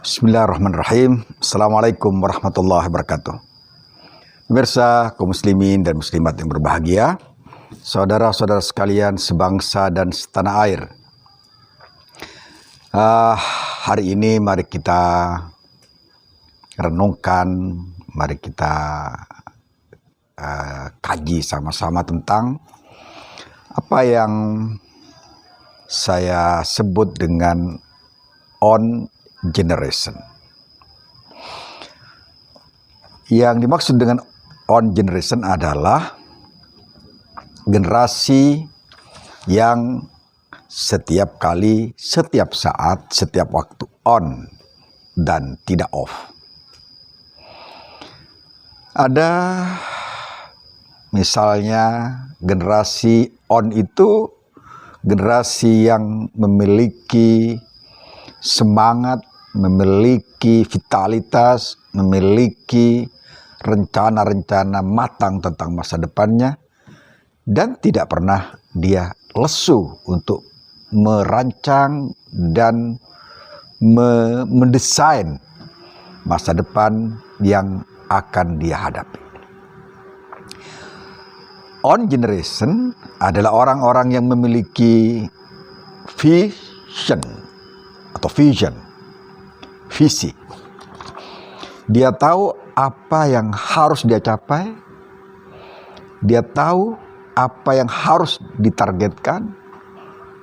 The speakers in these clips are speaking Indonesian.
Bismillahirrahmanirrahim. Assalamualaikum warahmatullahi wabarakatuh. Pemirsa, kaum muslimin dan muslimat yang berbahagia, saudara-saudara sekalian sebangsa dan setanah air. Hari ini mari kita renungkan, mari kita kaji sama-sama tentang apa yang saya sebut dengan on generation. Yang dimaksud dengan on generation adalah generasi yang setiap kali, setiap saat, setiap waktu on dan tidak off. Ada misalnya generasi on itu generasi yang memiliki semangat, memiliki vitalitas, memiliki rencana-rencana matang tentang masa depannya, dan tidak pernah dia lesu untuk merancang dan mendesain masa depan yang akan dia hadapi. On generation adalah orang-orang yang memiliki vision atau visi. Dia tahu apa yang harus dia capai, dia tahu apa yang harus ditargetkan,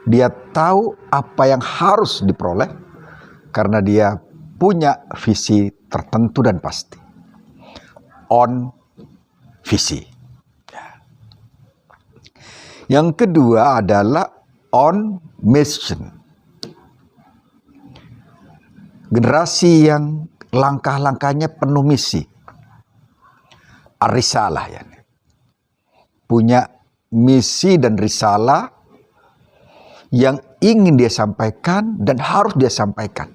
dia tahu apa yang harus diperoleh karena dia punya visi tertentu dan pasti. On visi. Yang kedua adalah on mission. Generasi yang langkah-langkahnya penuh misi. Ar-risalah ya. Punya misi dan risalah yang ingin dia sampaikan dan harus dia sampaikan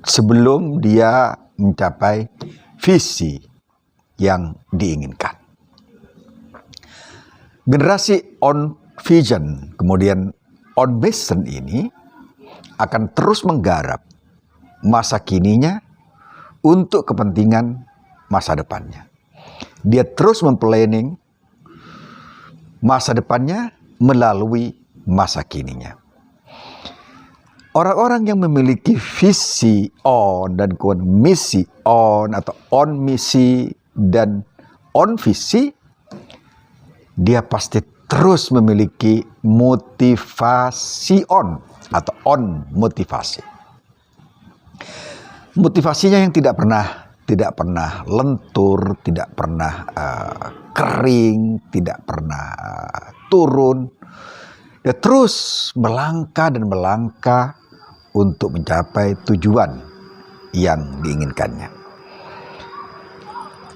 sebelum dia mencapai visi yang diinginkan. Generasi on vision, kemudian on mission ini akan terus menggarap masa kininya untuk kepentingan masa depannya. Dia terus memplanning masa depannya melalui masa kininya. Orang-orang yang memiliki visi on dan misi on atau on misi dan on visi, dia pasti terus memiliki motivasi on atau on motivasi. Motivasinya yang tidak pernah lentur, tidak pernah kering, tidak pernah turun. Dia terus melangkah dan melangkah untuk mencapai tujuan yang diinginkannya.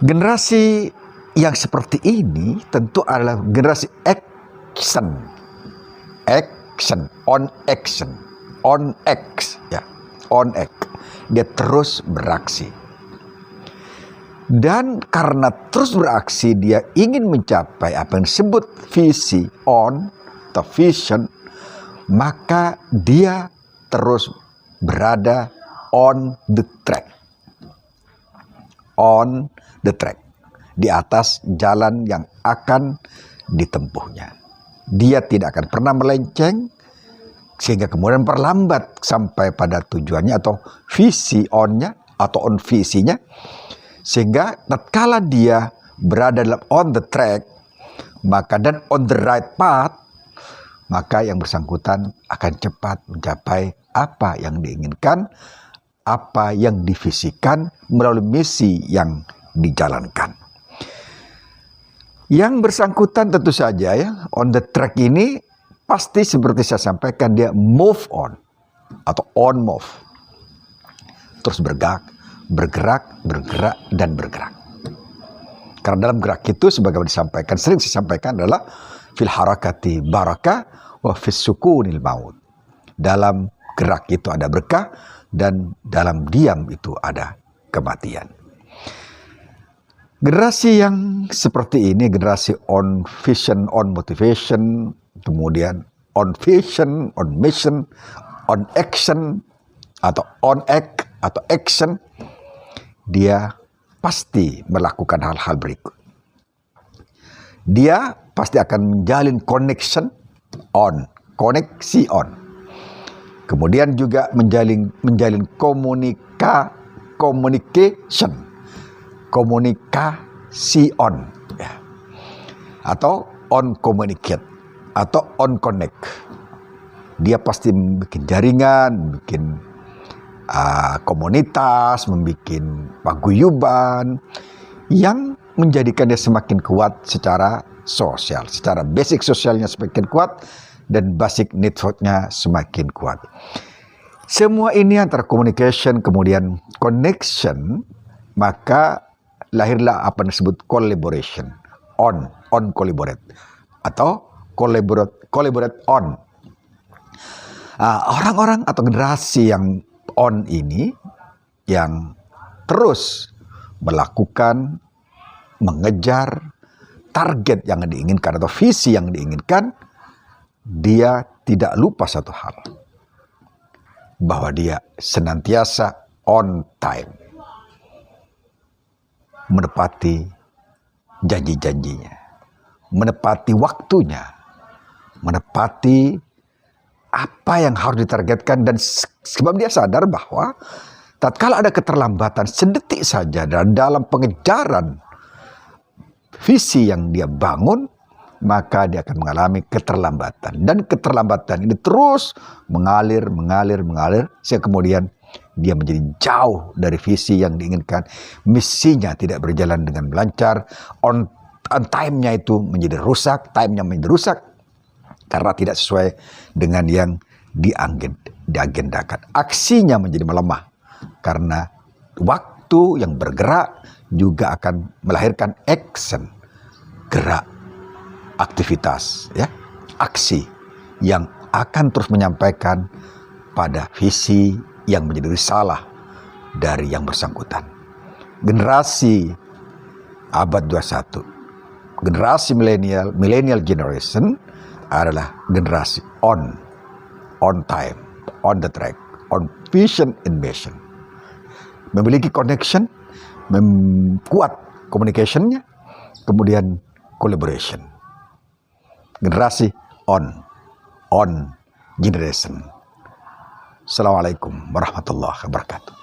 Generasi yang seperti ini tentu adalah generasi action, on X. Dia terus beraksi. Dan karena terus beraksi, dia ingin mencapai apa yang disebut visi on atau vision, maka dia terus berada on the track. On the track. Di atas jalan yang akan ditempuhnya. Dia tidak akan pernah melenceng sehingga kemudian perlambat sampai pada tujuannya atau visi onnya atau on visinya, sehingga tatkala dia berada dalam on the track maka dan on the right path, maka yang bersangkutan akan cepat mencapai apa yang diinginkan, apa yang divisikan melalui misi yang dijalankan. Yang bersangkutan tentu saja ya, on the track ini pasti seperti saya sampaikan, dia move on atau on move. Terus bergerak, dan bergerak. Karena dalam gerak itu sebagaimana disampaikan, sering saya sampaikan adalah fil harakati barakah wa fis sukunil maut. Dalam gerak itu ada berkah dan dalam diam itu ada kematian. Generasi yang seperti ini, generasi on vision, on motivation, kemudian on vision, on mission, on action, atau on act atau action, dia pasti melakukan hal-hal berikut. Dia pasti akan menjalin connection on, koneksi on. Kemudian juga menjalin communication, komunikasi on, ya. Atau on communicate atau on connect. Dia pasti bikin jaringan, bikin komunitas, membuat paguyuban yang menjadikan dia semakin kuat secara sosial, secara basic sosialnya semakin kuat dan basic networknya semakin kuat. Semua ini antara communication kemudian connection, maka lahirlah apa yang disebut collaboration, on collaborate atau collaborate on. Orang-orang atau generasi yang on ini yang terus melakukan, mengejar target yang diinginkan atau visi yang diinginkan, dia tidak lupa satu hal, bahwa dia senantiasa on time, menepati janji-janjinya, menepati waktunya, menepati apa yang harus ditargetkan, dan sebab dia sadar bahwa tatkala ada keterlambatan sedetik saja dalam pengejaran visi yang dia bangun, maka dia akan mengalami keterlambatan. Dan keterlambatan ini terus mengalir, sehingga kemudian dia menjadi jauh dari visi yang diinginkan. Misinya tidak berjalan dengan lancar, on time-nya itu menjadi rusak, karena tidak sesuai dengan yang diagendakan. Aksinya menjadi melemah, karena waktu yang bergerak juga akan melahirkan action, gerak, aktivitas, ya, aksi yang akan terus menyampaikan pada visi yang menjadi risalah dari yang bersangkutan. Generasi abad 21, generasi millennial generation adalah generasi on time, on the track, on vision and mission. Memiliki connection, kuat communication-nya, kemudian collaboration. Generasi on generation. Assalamualaikum warahmatullahi wabarakatuh.